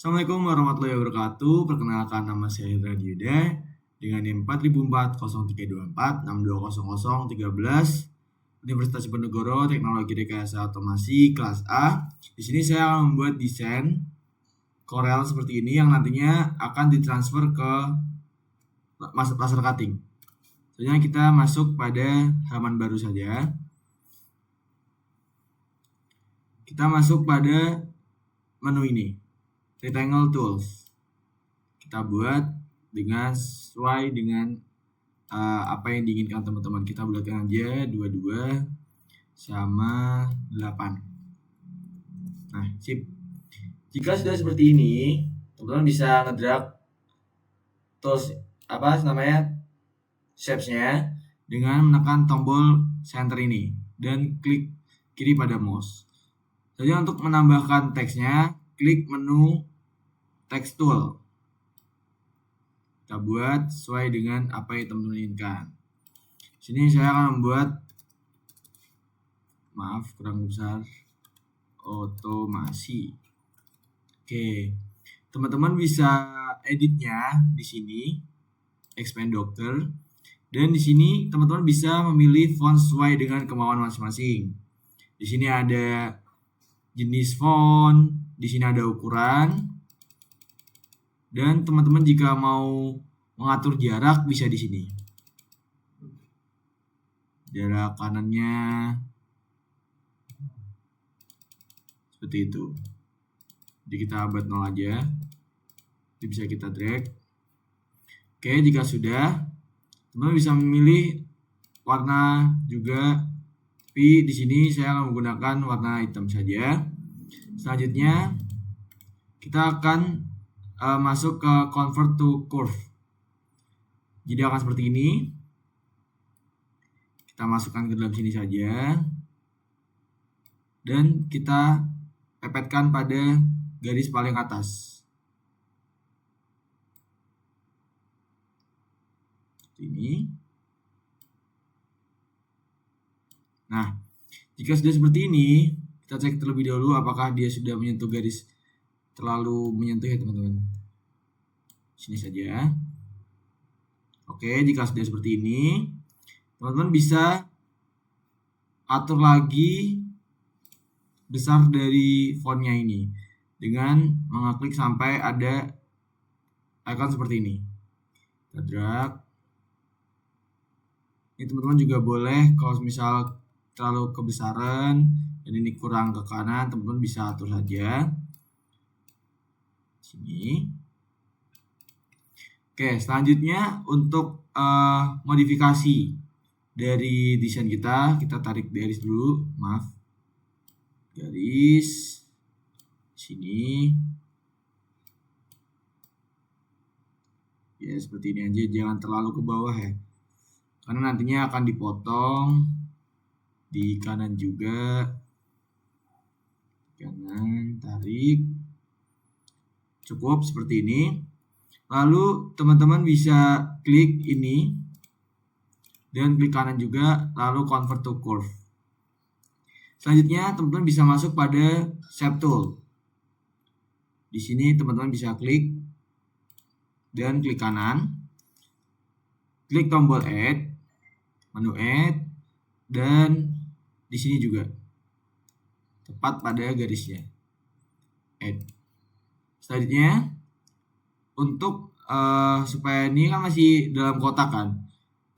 Assalamualaikum warahmatullahi wabarakatuh. Perkenalkan, nama saya Hendra Yuda dengan NIM 40040324620013 Universitas Diponegoro Teknologi Rekayasa Otomasi kelas A. Di sini saya akan membuat desain Corel seperti ini yang nantinya akan ditransfer ke laser cutting. Selanjutnya kita masuk pada halaman baru saja. Kita masuk pada menu ini, Rectangle Tools. Kita buat dengan sesuai dengan apa yang diinginkan teman-teman. Kita buatkan aja 22 sama 8. Nah, sip. Jika sudah seperti ini, teman-teman bisa ngedrag tools shapes-nya dengan menekan tombol center ini dan klik kiri pada mouse. Jadi untuk menambahkan teksnya, klik menu text tool. Kita buat sesuai dengan apa yang teman-teman inginkan. Sini saya akan membuat, kurang besar, otomasi. Oke, teman-teman bisa editnya di sini, expand doctor, dan di sini teman-teman bisa memilih font sesuai dengan kemauan masing-masing. Di sini ada jenis font, di sini ada ukuran, dan teman-teman jika mau mengatur jarak bisa di sini. Jarak kanannya seperti itu. Jadi kita buat 0 aja. Ini bisa kita drag. Oke, jika sudah, teman-teman bisa memilih warna juga. Tapi di sini saya akan menggunakan warna hitam saja. Selanjutnya kita akan masuk ke convert to curve. Jadi akan seperti ini. Kita masukkan ke dalam sini saja. Dan kita pepetkan pada garis paling atas. Seperti ini. Nah, jika sudah seperti ini, kita cek terlebih dahulu apakah dia sudah menyentuh garis, terlalu menyentuh ya teman-teman. Sini saja. Oke, jika sudah seperti ini, teman-teman bisa atur lagi besar dari fontnya ini dengan mengeklik sampai ada icon seperti ini. Kita drag. Ini teman-teman juga boleh kalau misal terlalu kebesaran dan ini kurang ke kanan, teman-teman bisa atur saja. Sini. Oke, selanjutnya untuk modifikasi dari desain kita tarik garis dulu, garis sini. Ya, seperti ini aja, jangan terlalu ke bawah ya. Karena nantinya akan dipotong di kanan juga. Kanan, tarik. Cukup seperti ini. Lalu teman-teman bisa klik ini dan klik kanan juga, lalu convert to curve. Selanjutnya teman-teman bisa masuk pada shape tool. Di sini teman-teman bisa klik dan klik kanan. Klik tombol add, menu add, dan di sini juga tepat pada garisnya. Add. Selanjutnya untuk supaya ini kan masih dalam kotak kan,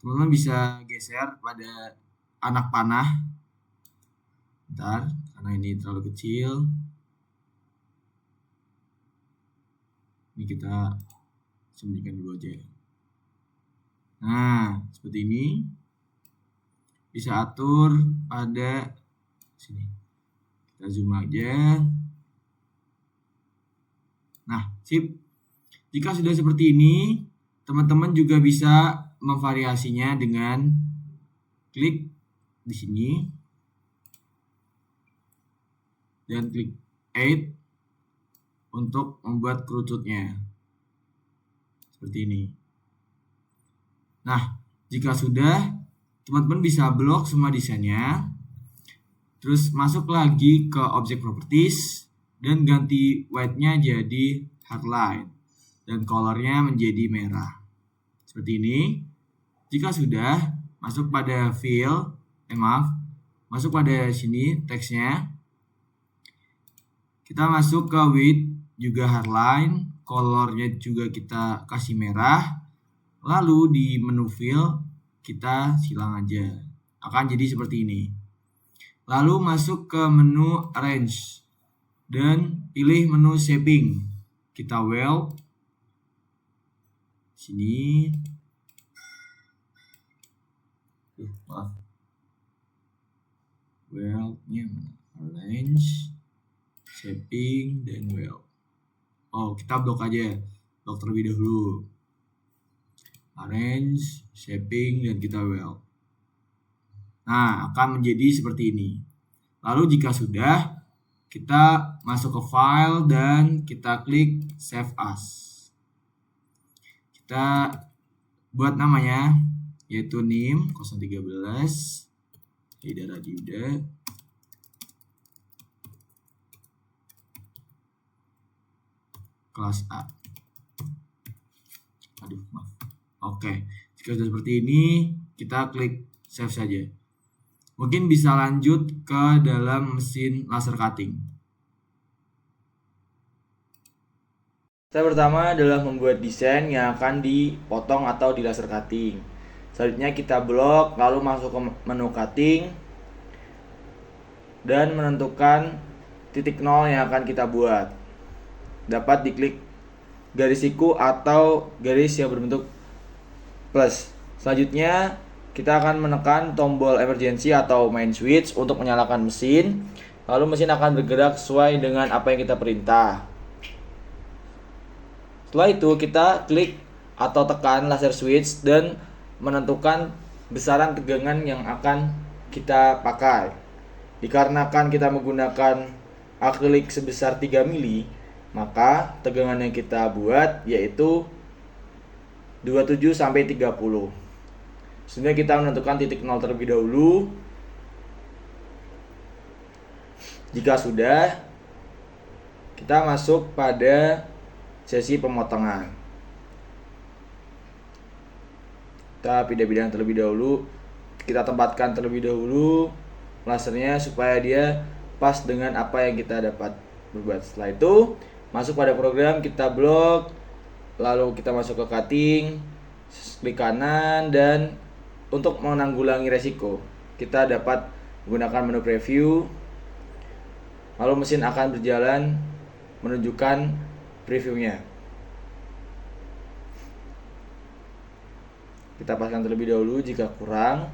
teman-teman bisa geser pada anak panah. Bentar, karena ini terlalu kecil. Ini kita sembunyikan dulu aja. Nah, seperti ini. Bisa atur pada sini. Kita zoom aja. Nah, sip. Jika sudah seperti ini, teman-teman juga bisa memvariasinya dengan klik di sini dan klik add untuk membuat kerucutnya. Seperti ini. Nah, jika sudah, teman-teman bisa blok semua desainnya. Terus masuk lagi ke object properties dan ganti white-nya jadi hardline dan colornya menjadi merah. Seperti ini. Jika sudah, masuk pada masuk pada sini teksnya. Kita masuk ke width juga hardline, colornya juga kita kasih merah. Lalu di menu fill kita silang aja. Akan jadi seperti ini. Lalu masuk ke menu arrange dan pilih menu shaping. Kita well sini. Maaf. Well-nya arrange, shaping, dan well. Oh, kita blok aja. Blok terlebih dahulu. Arrange, shaping, dan kita well. Nah, akan menjadi seperti ini. Lalu jika sudah, kita masuk ke file dan kita klik save as. Kita buat namanya yaitu nim 013 Hidara Diuda. Kelas A. Aduh, maaf. Oke, jika sudah seperti ini, kita klik save saja. Mungkin bisa lanjut ke dalam mesin laser cutting. Step pertama adalah membuat desain yang akan dipotong atau di laser cutting. Selanjutnya kita blok, lalu masuk ke menu cutting dan menentukan titik 0 yang akan kita buat. Dapat diklik garis siku atau garis yang berbentuk plus. Selanjutnya kita akan menekan tombol emergency atau main switch untuk menyalakan mesin. Lalu mesin akan bergerak sesuai dengan apa yang kita perintah. Setelah itu kita klik atau tekan laser switch dan menentukan besaran tegangan yang akan kita pakai. Dikarenakan kita menggunakan akrilik sebesar 3 mili, maka tegangan yang kita buat yaitu 27 sampai 30. Sebenarnya kita menentukan titik 0 terlebih dahulu. Jika sudah, kita masuk pada sesi pemotongan. Kita pindah-pindah terlebih dahulu. Kita tempatkan terlebih dahulu lasernya supaya dia pas dengan apa yang kita dapat berbuat. Setelah itu, masuk pada program, kita blok, lalu kita masuk ke cutting, klik kanan, dan untuk menanggulangi resiko, kita dapat menggunakan menu preview. Lalu mesin akan berjalan menunjukkan previewnya. Kita paskan terlebih dahulu jika kurang.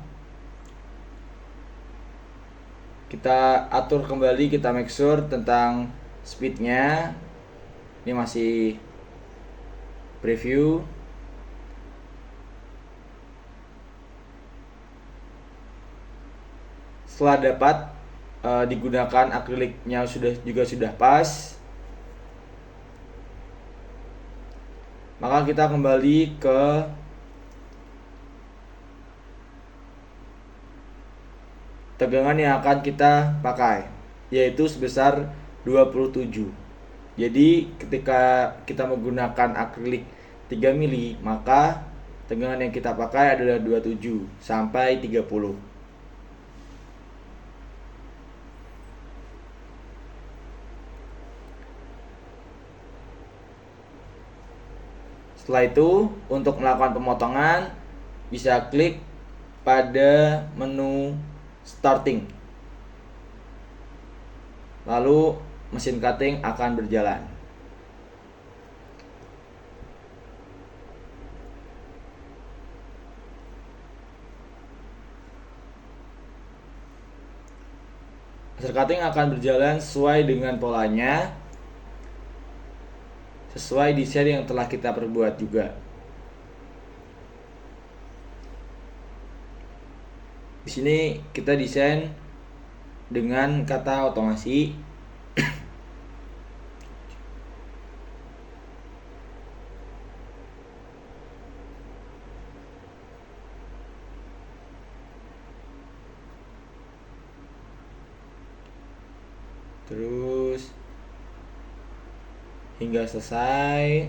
Kita atur kembali, kita make sure tentang speednya. Ini masih preview. Setelah dapat digunakan akriliknya sudah pas, maka kita kembali ke tegangan yang akan kita pakai, yaitu sebesar 27. Jadi ketika kita menggunakan akrilik 3 mili, maka tegangan yang kita pakai adalah 27 sampai 30. Setelah itu, untuk melakukan pemotongan, bisa klik pada menu starting. Lalu mesin cutting akan berjalan. Laser cutting akan berjalan sesuai dengan polanya, sesuai desain yang telah kita perbuat juga. Di sini kita desain dengan kata otomasi. Terus hingga selesai.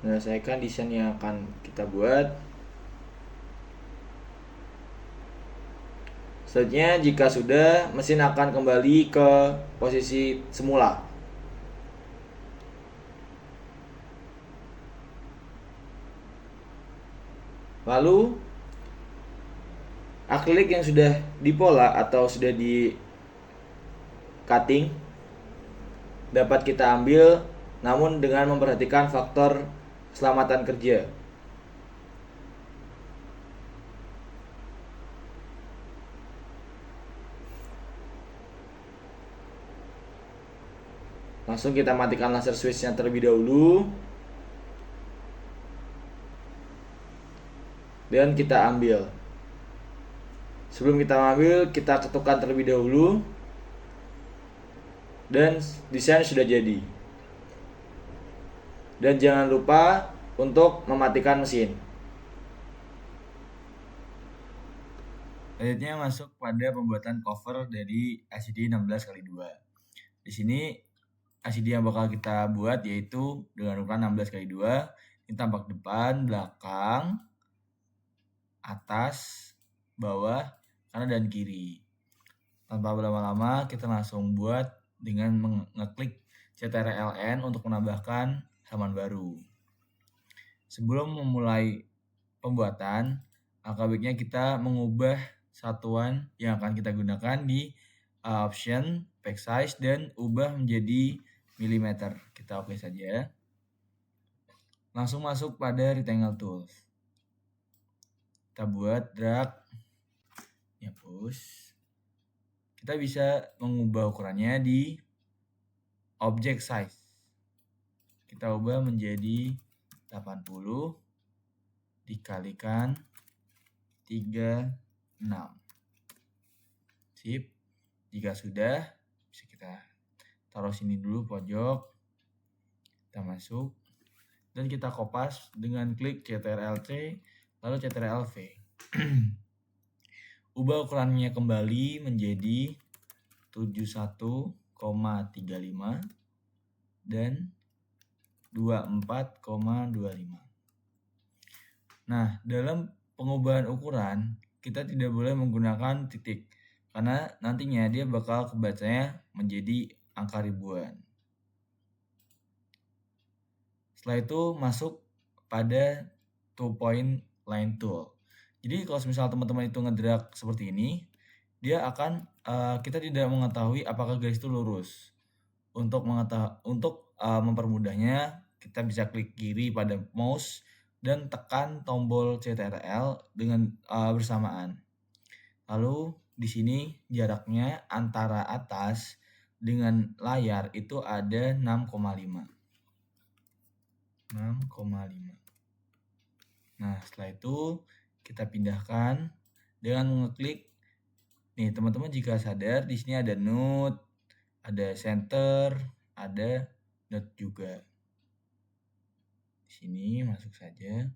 Menyelesaikan desain yang akan kita buat. Selanjutnya, jika sudah, mesin akan kembali ke posisi semula. Lalu, akrilik yang sudah dipola atau sudah di cutting dapat kita ambil, namun dengan memperhatikan faktor keselamatan kerja. Langsung kita matikan laser switch-nya terlebih dahulu. Dan kita ambil. Sebelum kita ambil, kita ketukkan terlebih dahulu. Dan desain sudah jadi. Dan jangan lupa untuk mematikan mesin. Selanjutnya masuk pada pembuatan cover dari LCD 16x2. Di sini LCD yang bakal kita buat yaitu dengan ukuran 16x2. Ini tampak depan, belakang, atas, bawah, kanan dan kiri. Tanpa berlama-lama kita langsung buat dengan mengeklik CTRL-N untuk menambahkan halaman baru. Sebelum memulai pembuatan, alangkah baiknya kita mengubah satuan yang akan kita gunakan di option, pack size, dan ubah menjadi milimeter. Kita oke saja. Langsung masuk pada rectangle tools. Kita buat drag, hapus. Kita bisa mengubah ukurannya di object size. Kita ubah menjadi 80 dikalikan 36. Sip. Jika sudah, bisa kita taruh sini dulu pojok. Kita masuk dan kita kopas dengan klik CTRL-C lalu CTRL-V. Ubah ukurannya kembali menjadi 71,35 dan 24,25. Nah, dalam pengubahan ukuran kita tidak boleh menggunakan titik karena nantinya dia bakal kebacanya menjadi angka ribuan. Setelah itu masuk pada 2-point line tool. Jadi kalau misalnya teman-teman itu ngedrag seperti ini, dia akan kita tidak mengetahui apakah garis itu lurus. Untuk mempermudahnya, kita bisa klik kiri pada mouse dan tekan tombol CTRL dengan bersamaan. Lalu di sini jaraknya antara atas dengan layar itu ada 6,5. Nah, setelah itu kita pindahkan dengan mengeklik. Nih, teman-teman jika sadar di sini ada node, ada center, ada node juga. Di sini masuk saja.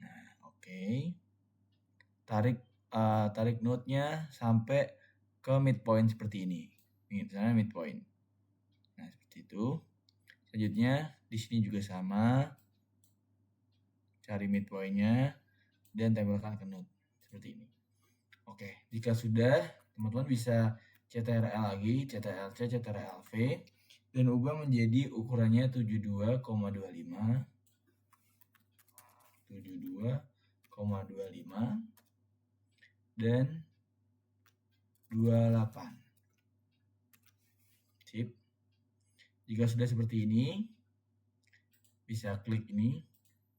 Nah, oke. Tarik node-nya sampai ke midpoint seperti ini. Misalnya midpoint. Nah, seperti itu. Selanjutnya di sini juga sama. Cari midpoint-nya dan tempelkan ke node seperti ini. Oke, jika sudah, teman-teman bisa CTRL lagi, CTRL-C, CTRL-V dan ubah menjadi ukurannya 72,25 dan 28. Sip. Jika sudah seperti ini, bisa klik ini.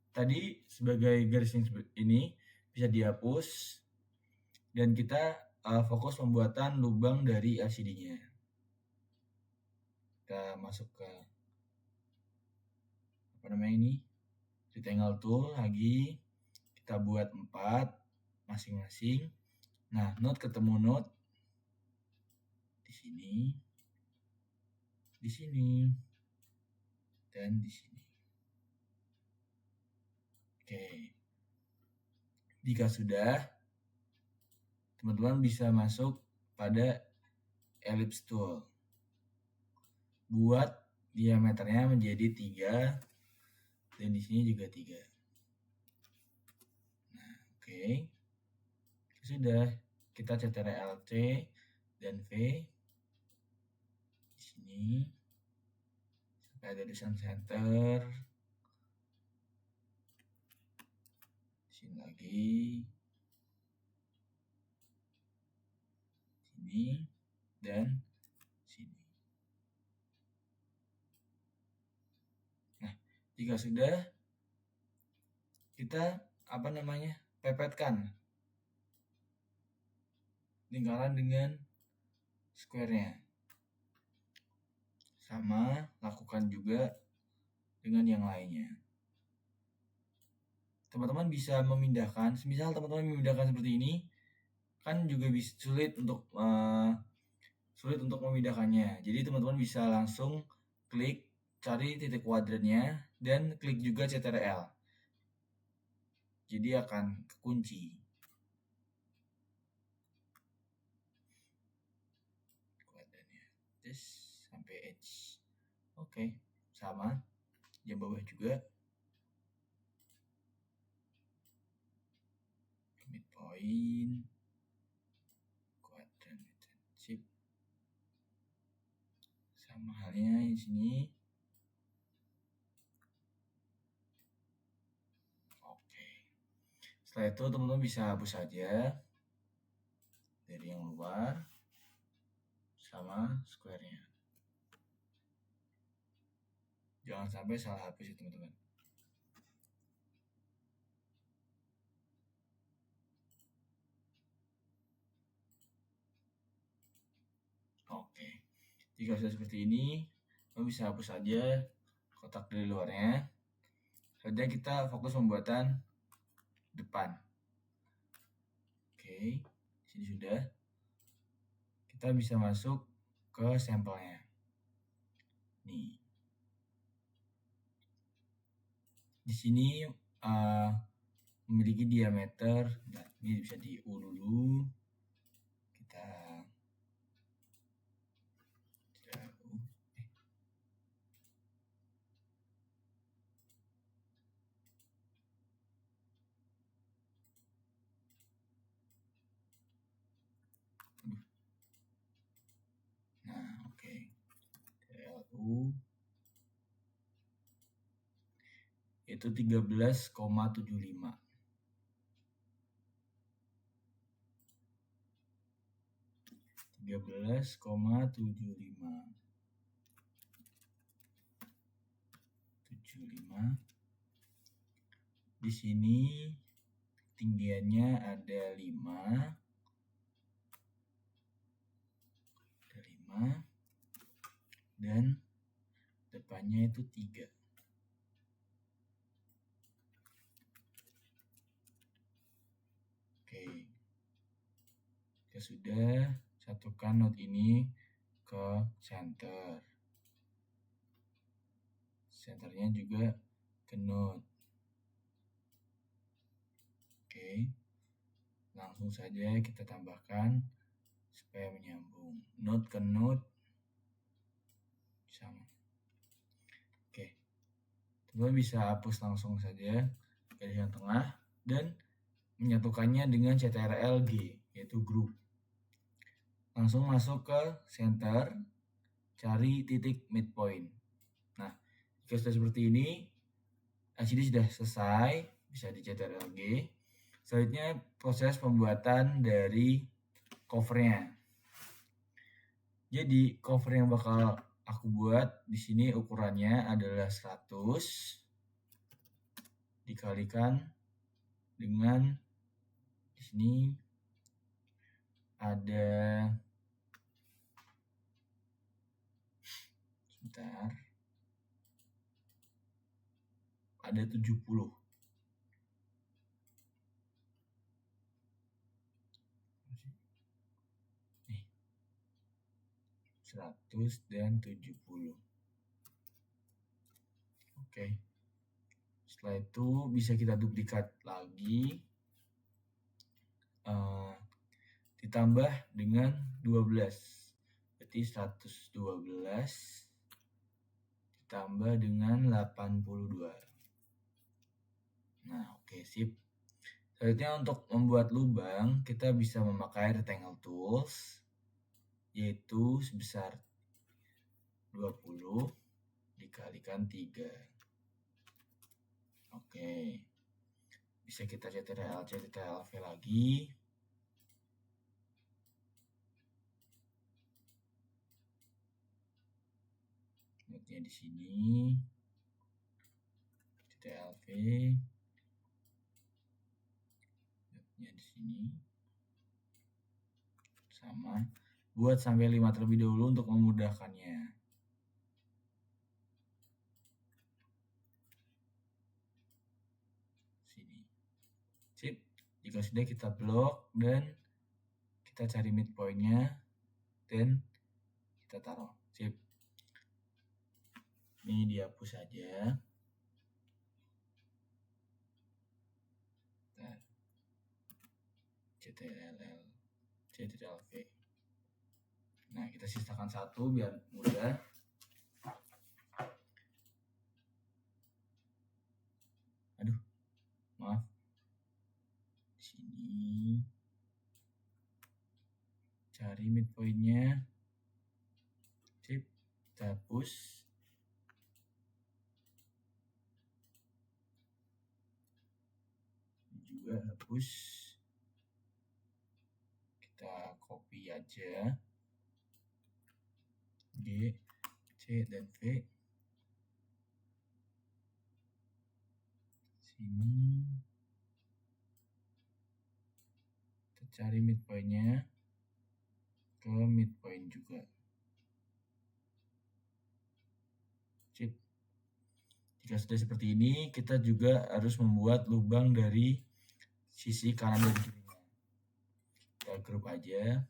Tadi sebagai garis ini bisa dihapus dan kita fokus pembuatan lubang dari LCD-nya. Kita masuk ke rectangle tool lagi. Kita buat 4 masing-masing. Nah, node ketemu node di sini, dan di sini. Oke. Jika sudah, teman-teman bisa masuk pada ellipse tool. Buat diameternya menjadi 3 dan di sini juga 3. Nah, oke. Sudah, kita CTRL C dan V di sini sampai ada tulisan center. Di sini lagi. Sini dan sini. Nah, jika sudah, kita pepetkan lingkaran dengan square-nya. Sama, lakukan juga dengan yang lainnya. Teman-teman bisa memindahkan, misal teman-teman memindahkan seperti ini, kan juga bisa sulit untuk memindahkannya. Jadi teman-teman bisa langsung klik, cari titik kuadratnya, dan klik juga CTRL. Jadi akan kekunci. Kuadratnya, terus sampai edge. Oke, sama. Yang bawah juga. Midpoint. Kuadrat shape. Sama halnya di sini. Oke. Setelah itu teman-teman bisa hapus saja dari yang luar sama square-nya. Jangan sampai salah hapus ya teman-teman. Oke. Jika sudah seperti ini, teman bisa hapus saja kotak dari luarnya. Saja kita fokus pembuatan depan. Oke, sini sudah. Kita bisa masuk ke sampelnya. Nih. Di sini memiliki diameter. Nah, ini bisa di U dulu. Kita Nah, oke. LU itu 13,75. 13,75. 75. Di sini tinggiannya ada 5. Ada 5 dan depannya itu 3. Oke. Ya sudah, satukan node ini ke center. Centernya juga ke node. Oke. Langsung saja kita tambahkan supaya menyambung. Node ke node sama. Oke. Teman bisa hapus langsung saja garis yang tengah dan menyatukannya dengan CTRL G, yaitu group. Langsung masuk ke center, cari titik midpoint. Nah, jika sudah seperti ini, LCD sudah selesai, bisa di CTRL G. Selanjutnya proses pembuatan dari covernya. Jadi cover yang bakal aku buat di sini ukurannya adalah 100 dikalikan dengan di sini ada ada 70. Nih. 100 dan 70. Oke. Setelah itu bisa kita duplikat lagi. ditambah dengan 12. Berarti 112 ditambah dengan 82. Nah, oke, sip. Selanjutnya untuk membuat lubang, kita bisa memakai rectangle tools, yaitu sebesar 20 dikalikan 3. Oke. Bisa kita Ctrl C, Ctrl V lagi. Notnya di sini. Ctrl V. Notnya di sini. Sama. Buat sampai 5 terlebih dahulu untuk memudahkannya. Sini. Sip. Jika sudah, kita blok dan kita cari midpoint-nya dan kita taruh. Sip. Ini dihapus saja. Ctrl V. Nah, kita sisakan satu biar mudah. Aduh, maaf. Di sini cari midpoint-nya. Sip, kita hapus. Juga hapus. Kita copy aja. G, C, dan V. Sini. Kita cari midpoint-nya ke midpoint juga. Sip. Jika sudah seperti ini, kita juga harus membuat lubang dari sisi kanan dan kirinya. Kita grup aja.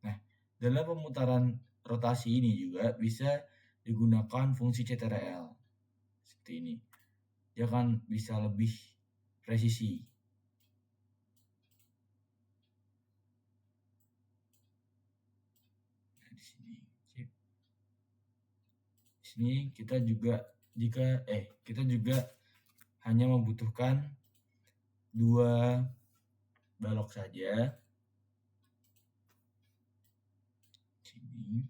Nah, dalam pemutaran rotasi ini juga bisa digunakan fungsi Ctrl. Seperti ini. Dia akan bisa lebih presisi. Nah, di sini. Sip. Di sini kita juga kita juga hanya membutuhkan 2 balok saja. Sini.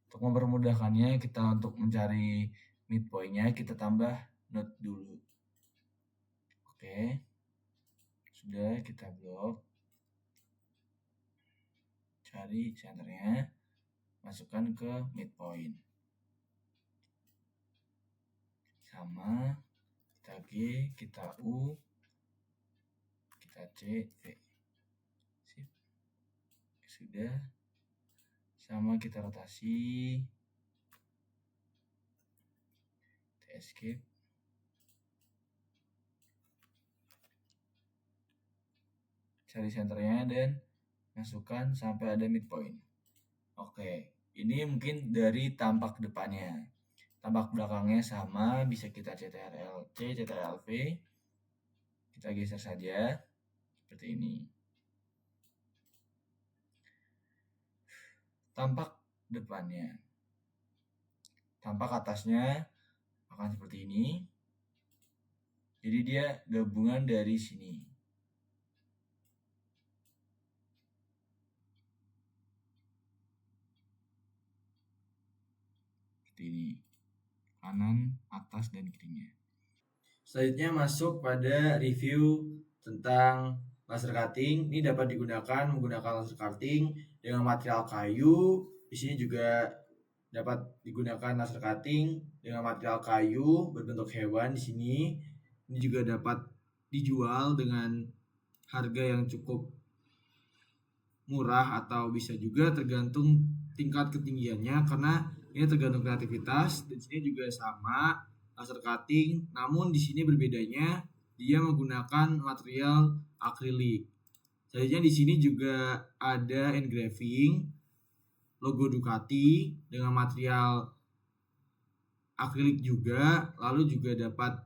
Untuk mempermudahkannya, kita untuk mencari midpoint-nya kita tambah node dulu. Oke. Sudah, kita blok. Cari centernya, masukkan ke midpoint. Sama, kita G, kita U, kita C, V. Sip. Sudah. Sama, kita rotasi. Kita escape. Cari centernya dan masukkan sampai ada midpoint. Oke, ini mungkin dari tampak depannya. Tampak belakangnya sama, bisa kita Ctrl C, Ctrl V. Kita geser saja seperti ini. Tampak depannya. Tampak atasnya akan seperti ini. Jadi dia gabungan dari sini. Seperti ini. Kanan, atas, dan kirinya. Selanjutnya masuk pada review tentang laser cutting. Ini dapat digunakan menggunakan laser cutting dengan material kayu. Di sini juga dapat digunakan laser cutting dengan material kayu berbentuk hewan di sini. Ini juga dapat dijual dengan harga yang cukup murah atau bisa juga tergantung tingkat ketinggiannya karena ini tergantung kreativitas. Dan sini juga sama laser cutting, namun di sini berbedanya dia menggunakan material akrilik. Selanjutnya di sini juga ada engraving logo Ducati dengan material akrilik juga, lalu juga dapat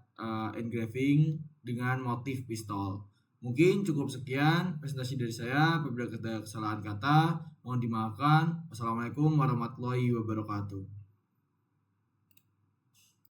engraving dengan motif pistol. Mungkin cukup sekian presentasi dari saya. Apabila ada kesalahan kata, mohon dimaafkan. Wassalamualaikum warahmatullahi wabarakatuh.